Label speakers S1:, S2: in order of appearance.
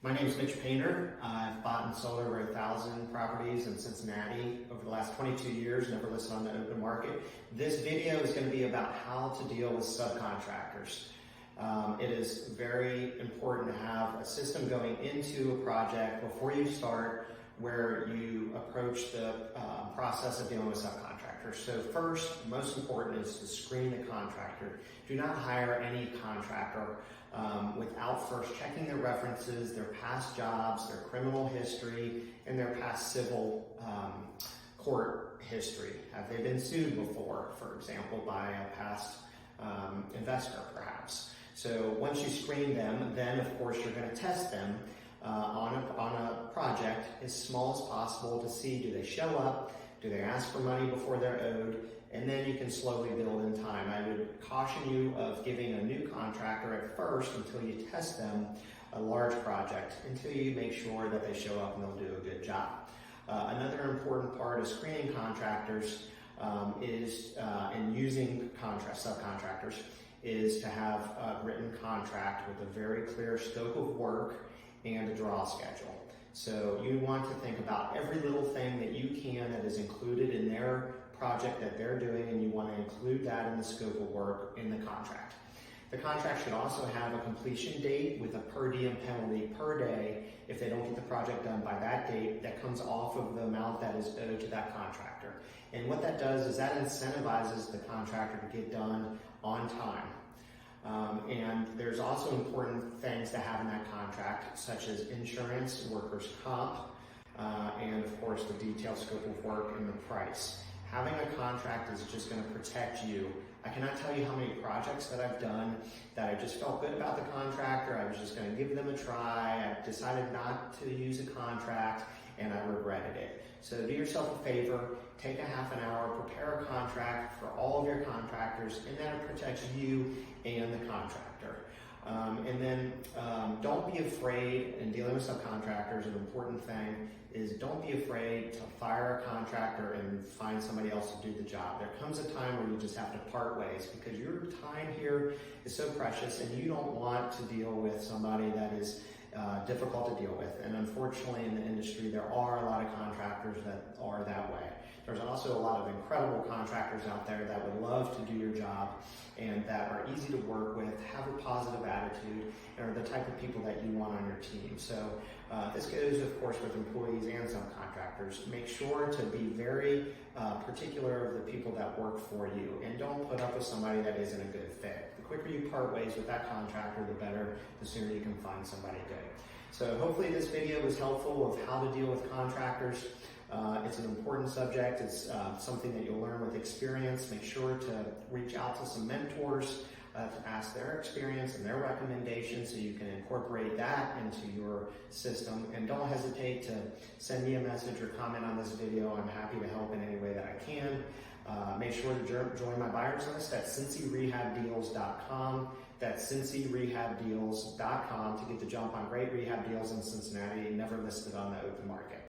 S1: My name is Mitch Painter. I've bought and sold over 1,000 properties in Cincinnati over the last 22 years, never listed on the open market. This video is going to be about how to deal with subcontractors. It is very important to have a system going into a project before you start where you approach the process of dealing with subcontractors. So first, most important is to screen the contractor. Do not hire any contractor without first checking their references, their past jobs, their criminal history, and their past civil court history. Have they been sued before, for example, by a past investor, perhaps? So once you screen them, then of course you're going to test them on a project as small as possible to see, do they show up, do they ask for money before they're owed, and then you can slowly build in time. I would caution you of giving a new contractor at first, until you test them, a large project, until you make sure that they show up and they'll do a good job. Another important part of screening contractors and using subcontractors is to have a written contract with a very clear scope of work and a draw schedule. So you want to think about every little thing that you can that is included in their project that they're doing, and you want to include that in the scope of work in the contract. The contract should also have a completion date with a per diem penalty per day if they don't get the project done by that date. That comes off of the amount that is owed to that contractor. And what that does is that incentivizes the contractor to get done on time. And there's also important things to have in that contract, such as insurance, workers' comp, and of course the detailed scope of work and the price. Having a contract is just going to protect you. I cannot tell you how many projects that I've done that I just felt good about the contractor. I was just going to give them a try. I decided not to use a contract and I regretted it. So do yourself a favor, take a half an hour, prepare a contract for all of your contractors, and then it protects you and the contractor. And then don't be afraid in dealing with subcontractors. An important thing is don't be afraid to fire a contractor and find somebody else to do the job. There comes a time where you just have to part ways, because your time here is so precious and you don't want to deal with somebody that is difficult to deal with. And unfortunately in the industry there are a lot of contractors that are that way. There's also a lot of incredible contractors out there that would love to do your job and that are easy to work with, have a positive attitude, and are the type of people that you want on your team. So this goes, of course, with employees and subcontractors. Make sure to be very particular of the people that work for you, and don't put up with somebody that isn't a good fit. The quicker you part ways with that contractor, the better, the sooner you can find somebody good. So hopefully this video was helpful of how to deal with contractors. It's an important subject. It's something that you'll learn with experience. Make sure to reach out to some mentors to ask their experience and their recommendations so you can incorporate that into your system. And don't hesitate to send me a message or comment on this video. I'm happy to help in any way that I can. Make sure to join my buyers list at cincyrehabdeals.com. That's cincyrehabdeals.com to get the jump on great rehab deals in Cincinnati, never listed on the open market.